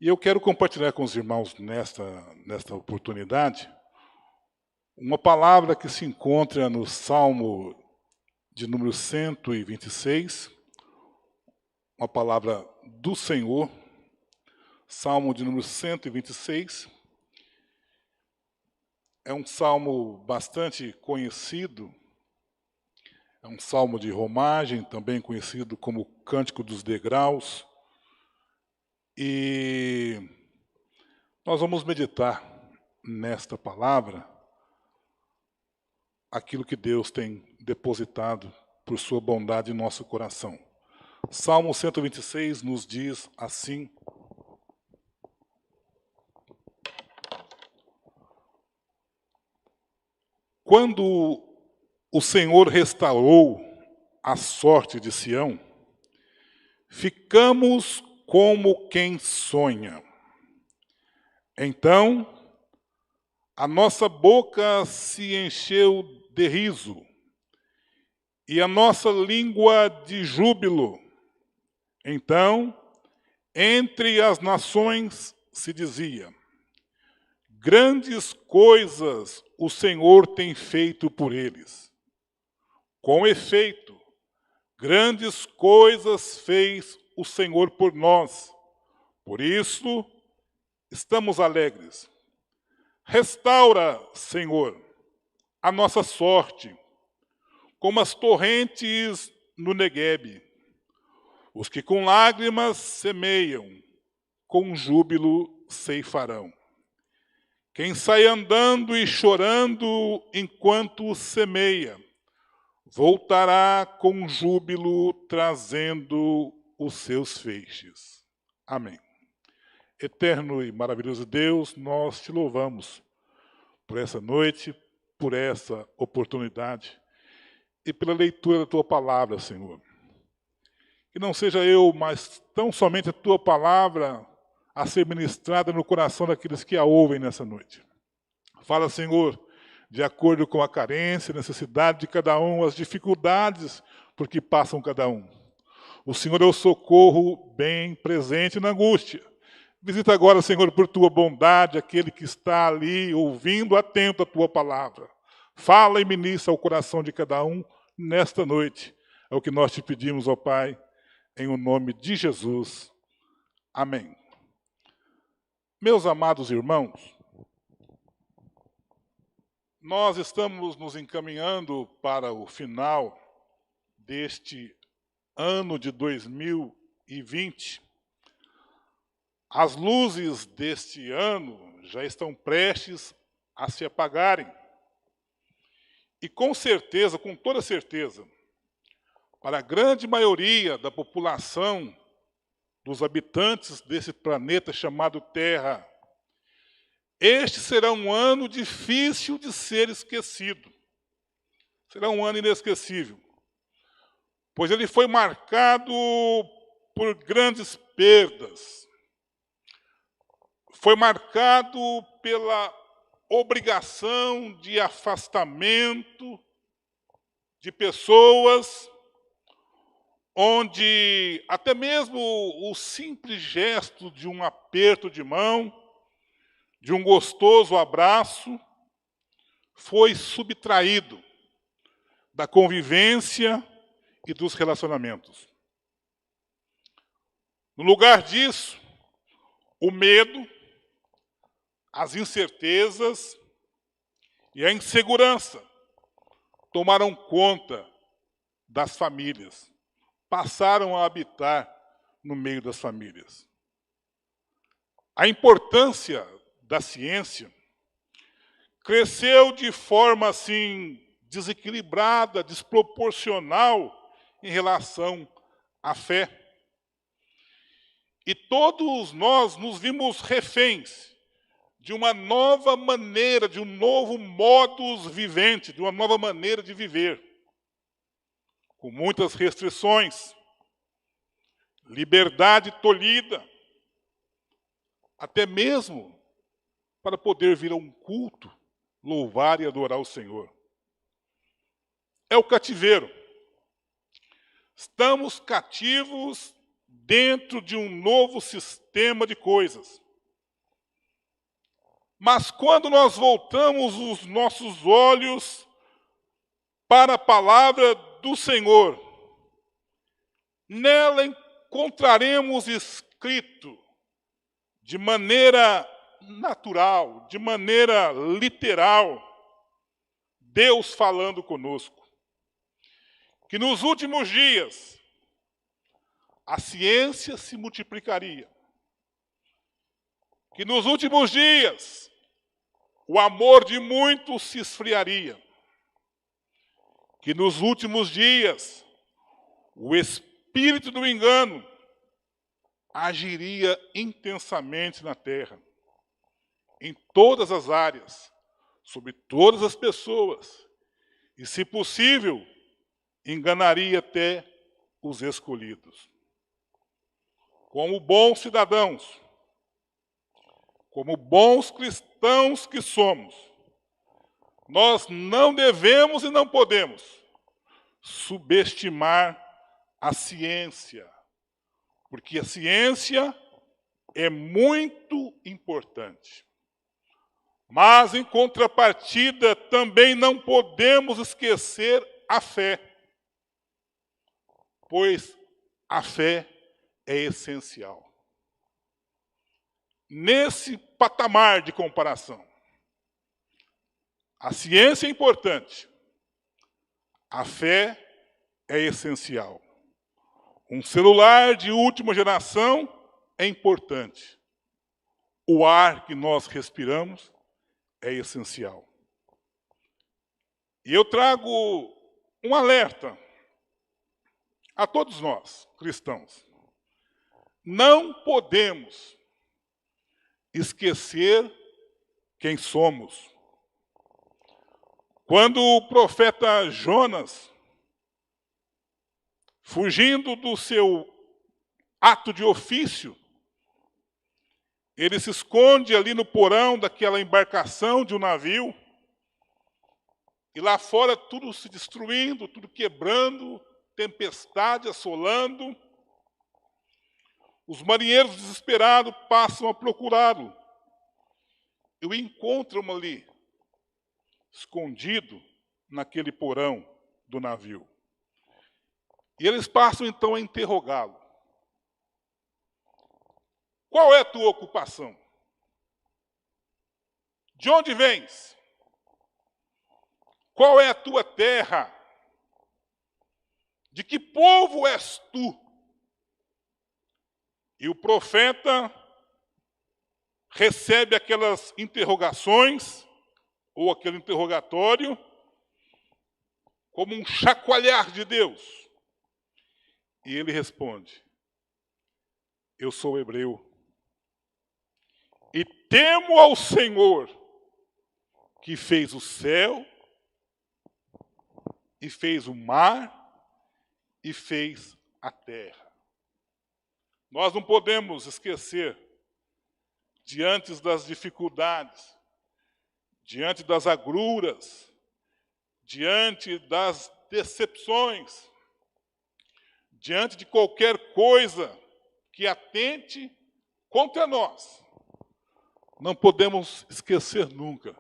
E eu quero compartilhar com os irmãos nesta oportunidade uma palavra que se encontra no Salmo de número 126, uma palavra do Senhor, Salmo de número 126. É um salmo bastante conhecido, é um salmo de romagem, também conhecido como Cântico dos Degraus. E nós vamos meditar nesta palavra aquilo que Deus tem depositado por sua bondade em nosso coração. Salmo 126 nos diz assim: quando o Senhor restaurou a sorte de Sião, ficamos como quem sonha. Então, a nossa boca se encheu de riso e a nossa língua de júbilo. Então, entre as nações se dizia: grandes coisas o Senhor tem feito por eles. Com efeito, grandes coisas fez o Senhor por nós. Por isso, estamos alegres. Restaura, Senhor, a nossa sorte, como as torrentes no Neguebe. Os que com lágrimas semeiam, com júbilo ceifarão. Quem sai andando e chorando enquanto semeia, voltará com júbilo trazendo os seus feixes. Amém. Eterno e maravilhoso Deus, nós te louvamos por essa noite, por essa oportunidade e pela leitura da tua palavra, Senhor. Que não seja eu, mas tão somente a tua palavra a ser ministrada no coração daqueles que a ouvem nessa noite. Fala, Senhor, de acordo com a carência, a necessidade de cada um, as dificuldades por que passam cada um. O Senhor é o socorro bem presente na angústia. Visita agora, Senhor, por tua bondade, aquele que está ali ouvindo atento a tua palavra. Fala e ministra ao coração de cada um nesta noite. É o que nós te pedimos, ó Pai, em o nome de Jesus. Amém. Meus amados irmãos, nós estamos nos encaminhando para o final deste ano de 2020. As luzes deste ano já estão prestes a se apagarem. E com certeza, com toda certeza, para a grande maioria da população, dos habitantes desse planeta chamado Terra, este será um ano difícil de ser esquecido. Será um ano inesquecível, pois ele foi marcado por grandes perdas. Foi marcado pela obrigação de afastamento de pessoas, onde até mesmo o simples gesto de um aperto de mão, de um gostoso abraço, foi subtraído da convivência e dos relacionamentos. No lugar disso, o medo, as incertezas e a insegurança tomaram conta das famílias, passaram a habitar no meio das famílias. A importância da ciência cresceu de forma assim desequilibrada, desproporcional em relação à fé. E todos nós nos vimos reféns de uma nova maneira, de um novo modus vivendi, de uma nova maneira de viver, com muitas restrições, liberdade tolhida, até mesmo para poder vir a um culto, louvar e adorar o Senhor. É o cativeiro. Estamos cativos dentro de um novo sistema de coisas. Mas quando nós voltamos os nossos olhos para a palavra do Senhor, nela encontraremos escrito de maneira natural, de maneira literal, Deus falando conosco. Que nos últimos dias a ciência se multiplicaria. Que nos últimos dias o amor de muitos se esfriaria. Que nos últimos dias o espírito do engano agiria intensamente na terra, em todas as áreas, sobre todas as pessoas, e, se possível, enganaria até os escolhidos. Como bons cidadãos, como bons cristãos que somos, nós não devemos e não podemos subestimar a ciência, porque a ciência é muito importante. Mas, em contrapartida, também não podemos esquecer a fé, pois a fé é essencial. Nesse patamar de comparação, a ciência é importante, a fé é essencial. Um celular de última geração é importante. O ar que nós respiramos é essencial. E eu trago um alerta a todos nós, cristãos. Não podemos esquecer quem somos. Quando o profeta Jonas, fugindo do seu ato de ofício, ele se esconde ali no porão daquela embarcação de um navio, e lá fora tudo se destruindo, tudo quebrando, tempestade assolando. Os marinheiros desesperados passam a procurá-lo e o encontram ali, escondido naquele porão do navio. E eles passam então a interrogá-lo. Qual é a tua ocupação? De onde vens? Qual é a tua terra? De que povo és tu? E o profeta recebe aquelas interrogações, ou aquele interrogatório, como um chacoalhar de Deus. E ele responde: eu sou hebreu. E temo ao Senhor, que fez o céu, e fez o mar, e fez a terra. Nós não podemos esquecer, diante das dificuldades, diante das agruras, diante das decepções, diante de qualquer coisa que atente contra nós, não podemos esquecer nunca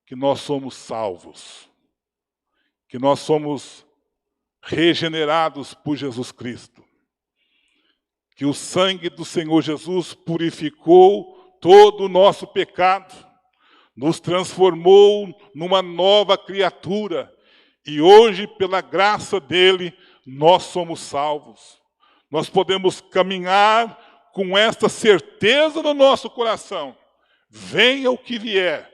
que nós somos salvos, que nós somos regenerados por Jesus Cristo, que o sangue do Senhor Jesus purificou todo o nosso pecado, nos transformou numa nova criatura, e hoje, pela graça dele, nós somos salvos. Nós podemos caminhar com esta certeza no nosso coração: venha o que vier,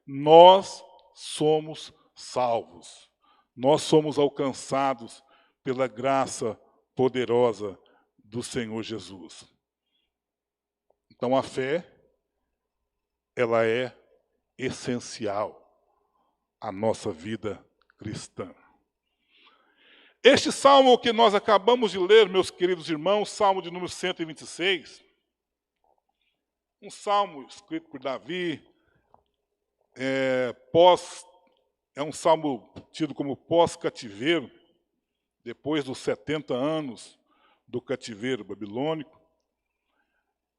nós somos salvos. Nós somos alcançados pela graça poderosa do Senhor Jesus. Então a fé, ela é essencial à nossa vida cristã. Este salmo que nós acabamos de ler, meus queridos irmãos, salmo de número 126, um salmo escrito por Davi, é um salmo tido como pós-cativeiro, depois dos 70 anos do cativeiro babilônico.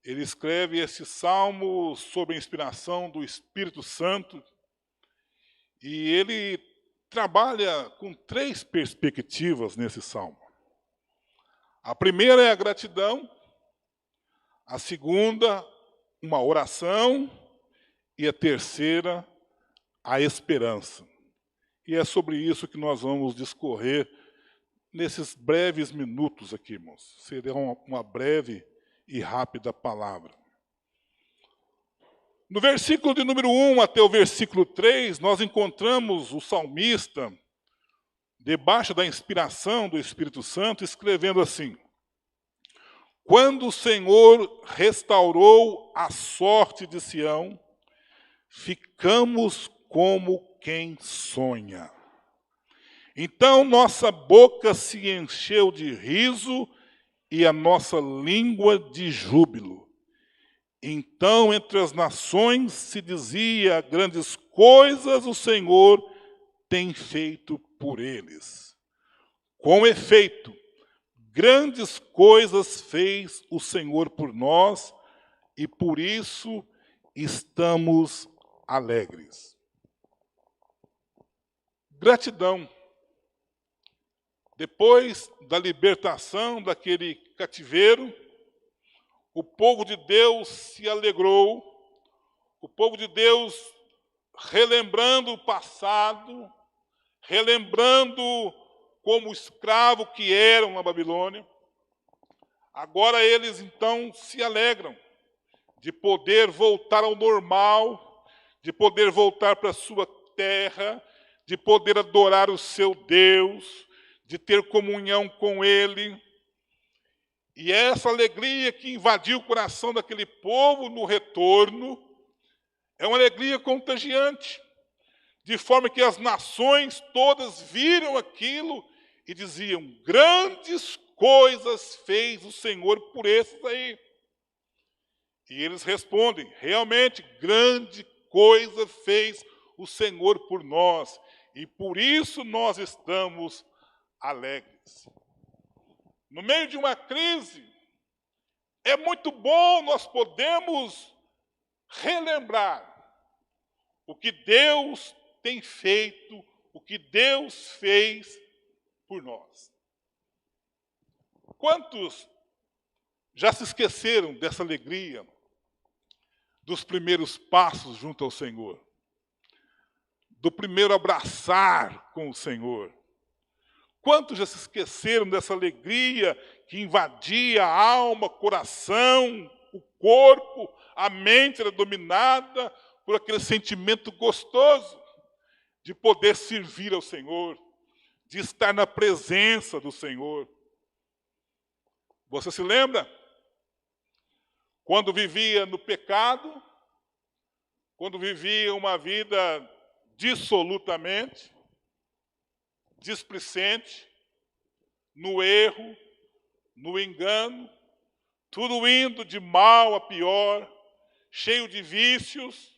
Ele escreve esse salmo sob a inspiração do Espírito Santo e ele trabalha com 3 perspectivas nesse salmo. A primeira é a gratidão, a segunda, uma oração, e a terceira, a esperança. E é sobre isso que nós vamos discorrer nesses breves minutos aqui, irmãos. Será uma breve e rápida palavra. No versículo de número 1 até o versículo 3, nós encontramos o salmista, debaixo da inspiração do Espírito Santo, escrevendo assim: quando o Senhor restaurou a sorte de Sião, ficamos como quem sonha. Então nossa boca se encheu de riso e a nossa língua de júbilo. Então entre as nações se dizia: grandes coisas o Senhor tem feito por eles. Com efeito, grandes coisas fez o Senhor por nós e por isso estamos alegres. Gratidão. Depois da libertação daquele cativeiro, o povo de Deus se alegrou, o povo de Deus, relembrando o passado, relembrando como escravo que eram na Babilônia, agora eles então se alegram de poder voltar ao normal, de poder voltar para a sua terra, de poder adorar o seu Deus, de ter comunhão com Ele. E essa alegria que invadiu o coração daquele povo no retorno é uma alegria contagiante, de forma que as nações todas viram aquilo e diziam: grandes coisas fez o Senhor por esses aí. E eles respondem: realmente, grande coisa fez o Senhor por nós, e por isso nós estamos alegres. No meio de uma crise, é muito bom nós podemos relembrar o que Deus tem feito, o que Deus fez por nós. Quantos já se esqueceram dessa alegria dos primeiros passos junto ao Senhor? Do primeiro abraçar com o Senhor? Quantos já se esqueceram dessa alegria que invadia a alma, coração, o corpo, a mente era dominada por aquele sentimento gostoso de poder servir ao Senhor, de estar na presença do Senhor? Você se lembra? Quando vivia no pecado, quando vivia uma vida dissolutamente, displicente, no erro, no engano, tudo indo de mal a pior, cheio de vícios.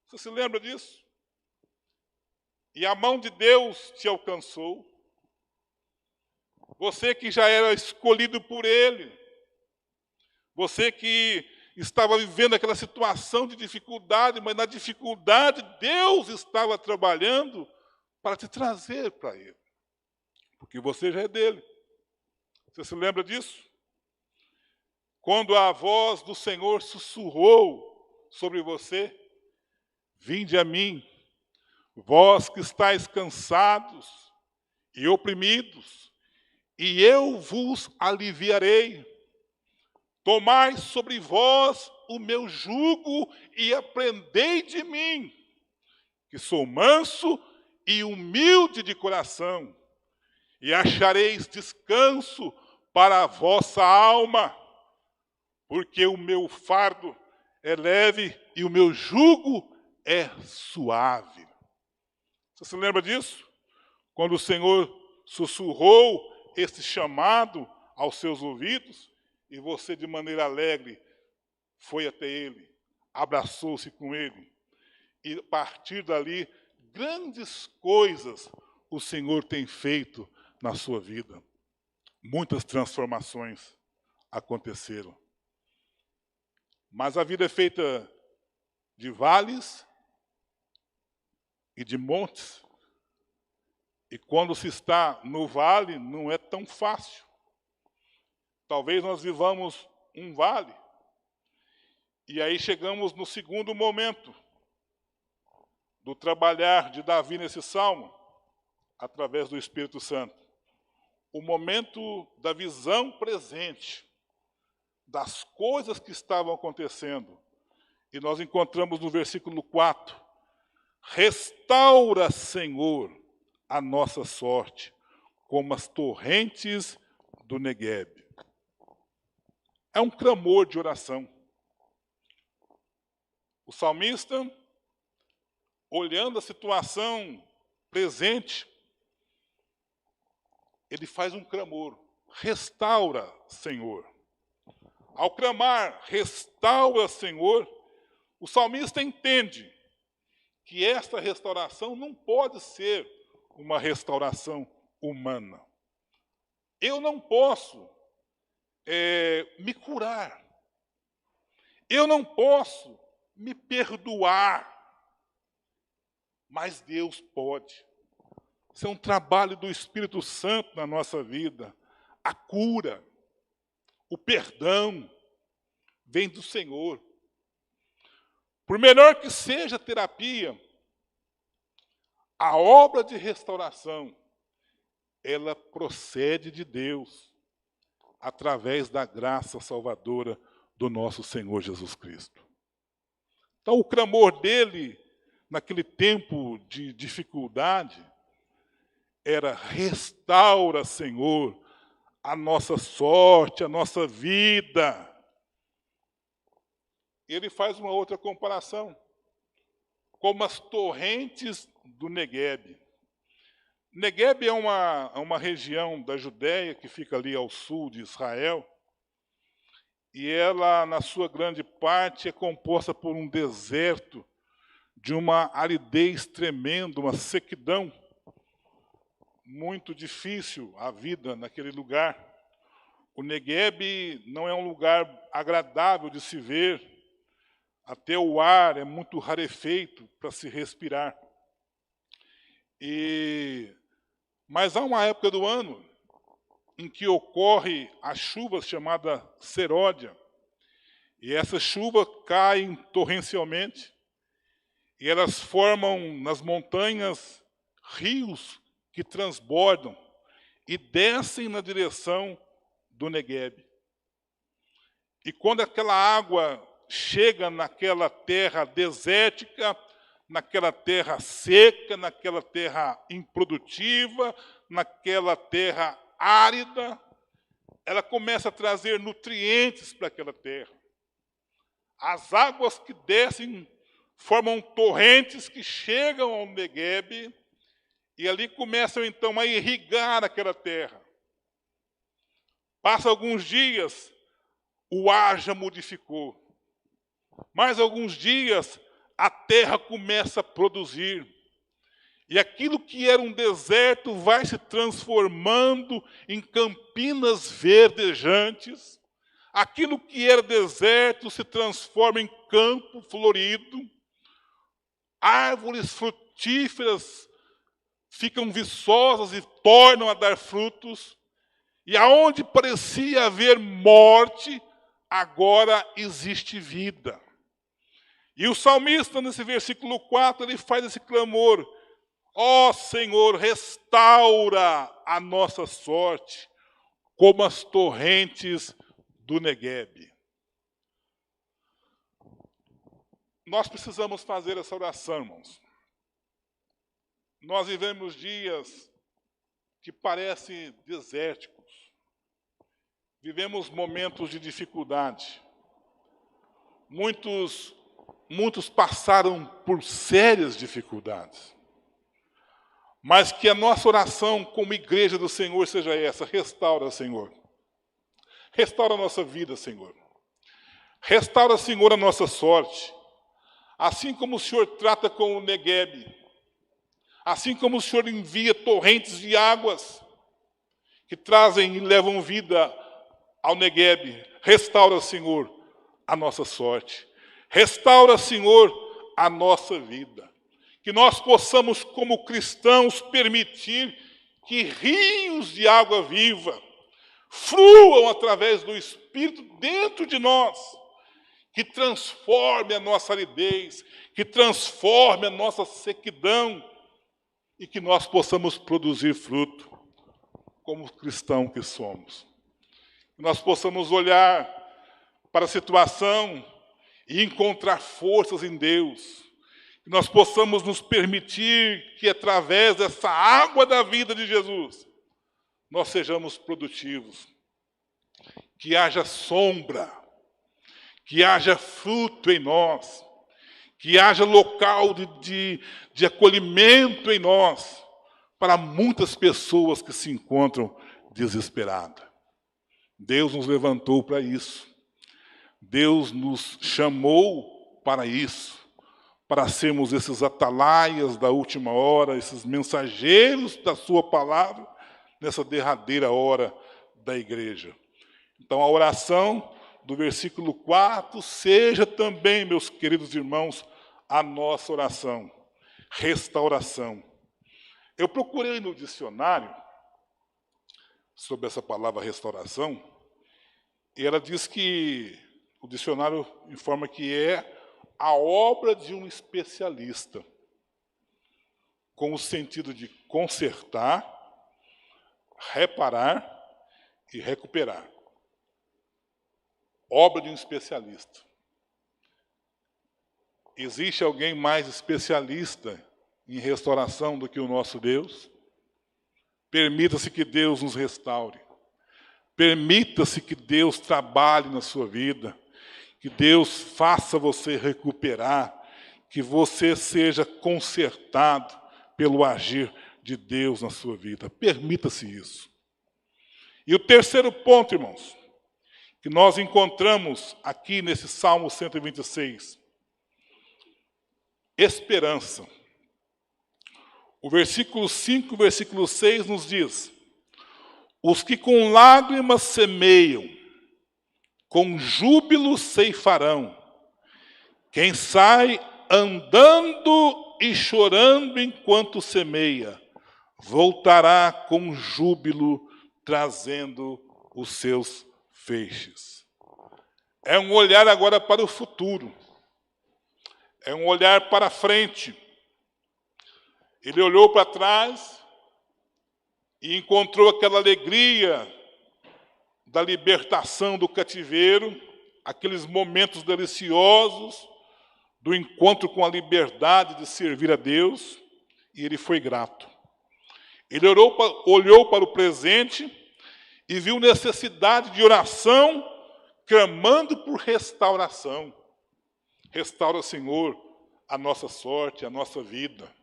Você se lembra disso? E a mão de Deus te alcançou. Você que já era escolhido por Ele, você que estava vivendo aquela situação de dificuldade, mas na dificuldade Deus estava trabalhando para te trazer para Ele, porque você já é dele. Você se lembra disso? Quando a voz do Senhor sussurrou sobre você: vinde a mim, vós que estáis cansados e oprimidos, e eu vos aliviarei. Tomai sobre vós o meu jugo e aprendei de mim, que sou manso e humilde de coração, e achareis descanso para a vossa alma, porque o meu fardo é leve e o meu jugo é suave. Você se lembra disso? Quando o Senhor sussurrou esse chamado aos seus ouvidos, e você, de maneira alegre, foi até Ele, abraçou-se com Ele, e a partir dali, grandes coisas o Senhor tem feito na sua vida. muitas transformações aconteceram. Mas a vida é feita de vales e de montes. E quando se está no vale, não é tão fácil. Talvez nós vivamos um vale, e aí chegamos no segundo momento do trabalhar de Davi nesse salmo, através do Espírito Santo. O momento da visão presente, das coisas que estavam acontecendo. E nós encontramos no versículo 4, restaura, Senhor, a nossa sorte, como as torrentes do Neguebe. É um clamor de oração. O salmista, olhando a situação presente, ele faz um clamor, restaura, Senhor. Ao clamar, restaura, Senhor, o salmista entende que esta restauração não pode ser uma restauração humana. Eu não posso me curar. Eu não posso me perdoar. Mas Deus pode. Isso é um trabalho do Espírito Santo na nossa vida. A cura, o perdão, vem do Senhor. Por melhor que seja a terapia, a obra de restauração, ela procede de Deus, através da graça salvadora do nosso Senhor Jesus Cristo. Então, o clamor dele, naquele tempo de dificuldade, era: restaura, Senhor, a nossa sorte, a nossa vida. Ele faz uma outra comparação, como as torrentes do Neguebe. Neguebe é uma região da Judéia que fica ali ao sul de Israel, e ela, na sua grande parte, é composta por um deserto de uma aridez tremenda, uma sequidão. Muito difícil a vida naquele lugar. O Neguebe não é um lugar agradável de se ver, até o ar é muito rarefeito para se respirar. Mas há uma época do ano em que ocorre a chuva chamada seródia, e essa chuva cai torrencialmente, e elas formam nas montanhas rios que transbordam e descem na direção do Neguebe. E quando aquela água chega naquela terra desértica, naquela terra seca, naquela terra improdutiva, naquela terra árida, ela começa a trazer nutrientes para aquela terra. As águas que descem formam torrentes que chegam ao Neguebe, e ali começam, então, a irrigar aquela terra. Passa alguns dias, o ar já modificou. Mais alguns dias, a terra começa a produzir. E aquilo que era um deserto vai se transformando em campinas verdejantes. Aquilo que era deserto se transforma em campo florido. Árvores frutíferas ficam viçosas e tornam a dar frutos, e aonde parecia haver morte, agora existe vida. E o salmista, nesse versículo 4, ele faz esse clamor: ó Senhor, restaura a nossa sorte, como as torrentes do Neguebe. Nós precisamos fazer essa oração, irmãos. Nós vivemos dias que parecem desérticos. Vivemos momentos de dificuldade. Muitos passaram por sérias dificuldades. Mas que a nossa oração como igreja do Senhor seja essa: restaura, Senhor. Restaura a nossa vida, Senhor. Restaura, Senhor, a nossa sorte. Assim como o Senhor trata com o Neguebe, assim como o Senhor envia torrentes de águas que trazem e levam vida ao Negueb. Restaura, Senhor, a nossa sorte. Restaura, Senhor, a nossa vida. Que nós possamos, como cristãos, permitir que rios de água viva fluam através do Espírito dentro de nós, que transforme a nossa aridez, que transforme a nossa sequidão e que nós possamos produzir fruto como cristão que somos. Que nós possamos olhar para a situação e encontrar forças em Deus. Que nós possamos nos permitir que, através dessa água da vida de Jesus, nós sejamos produtivos. Que haja sombra, que haja fruto em nós, que haja local de acolhimento em nós, para muitas pessoas que se encontram desesperadas. Deus nos levantou para isso. Deus nos chamou para isso. Para sermos esses atalaias da última hora, esses mensageiros da sua palavra, nessa derradeira hora da igreja. Então, a oração do versículo 4, seja também, meus queridos irmãos, a nossa oração. Restauração. Eu procurei no dicionário sobre essa palavra restauração, e ela diz que, o dicionário informa que é a obra de um especialista, com o sentido de consertar, reparar e recuperar. Obra de um especialista. Existe alguém mais especialista em restauração do que o nosso Deus? Permita-se que Deus nos restaure. Permita-se que Deus trabalhe na sua vida. Que Deus faça você recuperar, que você seja consertado pelo agir de Deus na sua vida. Permita-se isso. E o terceiro ponto, irmãos, que nós encontramos aqui nesse Salmo 126, esperança. O versículo 5 e o versículo 6 nos diz: os que com lágrimas semeiam, com júbilo ceifarão. Quem sai andando e chorando enquanto semeia, voltará com júbilo, trazendo os seus feixes. É um olhar agora para o futuro. É um olhar para frente. Ele olhou para trás e encontrou aquela alegria da libertação do cativeiro, aqueles momentos deliciosos do encontro com a liberdade de servir a Deus, e ele foi grato. Ele olhou para o presente e viu necessidade de oração, clamando por restauração. Restaura, Senhor, a nossa sorte, a nossa vida.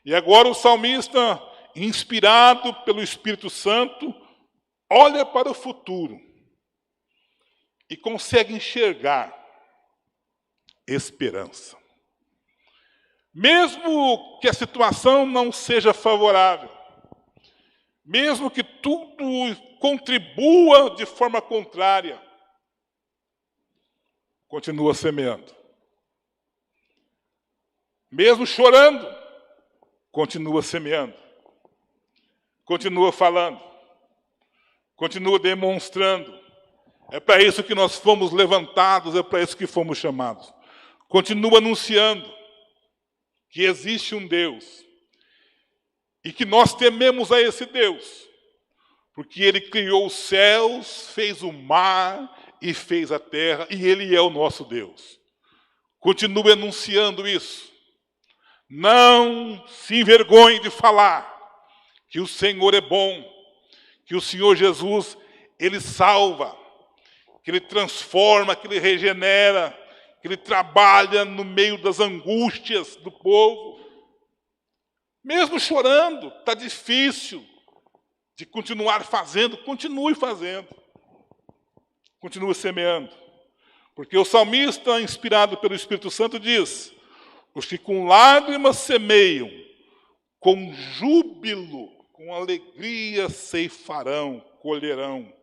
E agora o salmista, inspirado pelo Espírito Santo, olha para o futuro e consegue enxergar esperança. Mesmo que a situação não seja favorável, mesmo que tudo contribua de forma contrária, continua semeando. Mesmo chorando, continua semeando. Continua falando. Continua demonstrando. É para isso que nós fomos levantados, é para isso que fomos chamados. Continua anunciando que existe um Deus e que nós tememos a esse Deus, porque Ele criou os céus, fez o mar e fez a terra, e Ele é o nosso Deus. Continue anunciando isso. Não se envergonhe de falar que o Senhor é bom, que o Senhor Jesus, Ele salva, que Ele transforma, que Ele regenera, que Ele trabalha no meio das angústias do povo. Mesmo chorando, está difícil de continuar fazendo, continue fazendo. Continue semeando. Porque o salmista, inspirado pelo Espírito Santo, diz: os que com lágrimas semeiam, com júbilo com alegria ceifarão, colherão.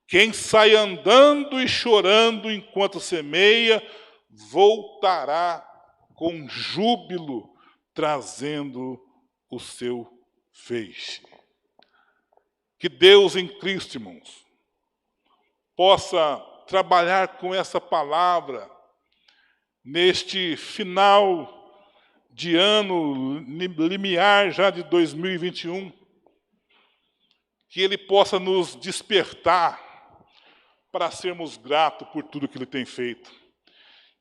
Quem sai andando e chorando enquanto semeia, voltará com júbilo, trazendo o seu feixe. Que Deus em Cristo, irmãos, possa trabalhar com essa palavra neste final de ano limiar já de 2021, que Ele possa nos despertar para sermos gratos por tudo que Ele tem feito.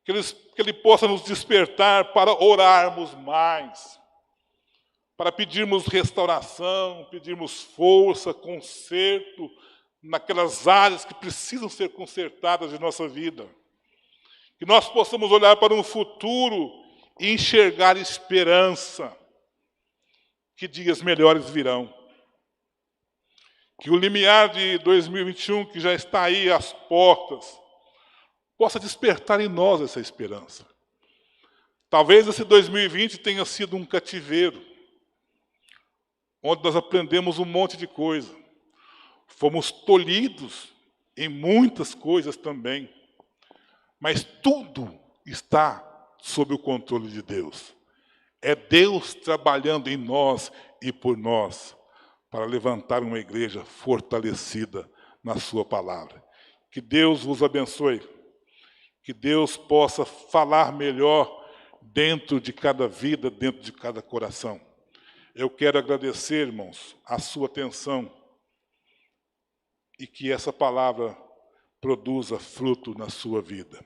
Que Ele possa nos despertar para orarmos mais, para pedirmos restauração, pedirmos força, conserto naquelas áreas que precisam ser consertadas de nossa vida. Que nós possamos olhar para um futuro e enxergar esperança, que dias melhores virão. Que o limiar de 2021, que já está aí às portas, possa despertar em nós essa esperança. Talvez esse 2020 tenha sido um cativeiro, onde nós aprendemos um monte de coisa. Fomos tolhidos em muitas coisas também, mas tudo está sob o controle de Deus. É Deus trabalhando em nós e por nós, para levantar uma igreja fortalecida na sua palavra. Que Deus vos abençoe. Que Deus possa falar melhor dentro de cada vida, dentro de cada coração. Eu quero agradecer, irmãos, a sua atenção e que essa palavra produza fruto na sua vida.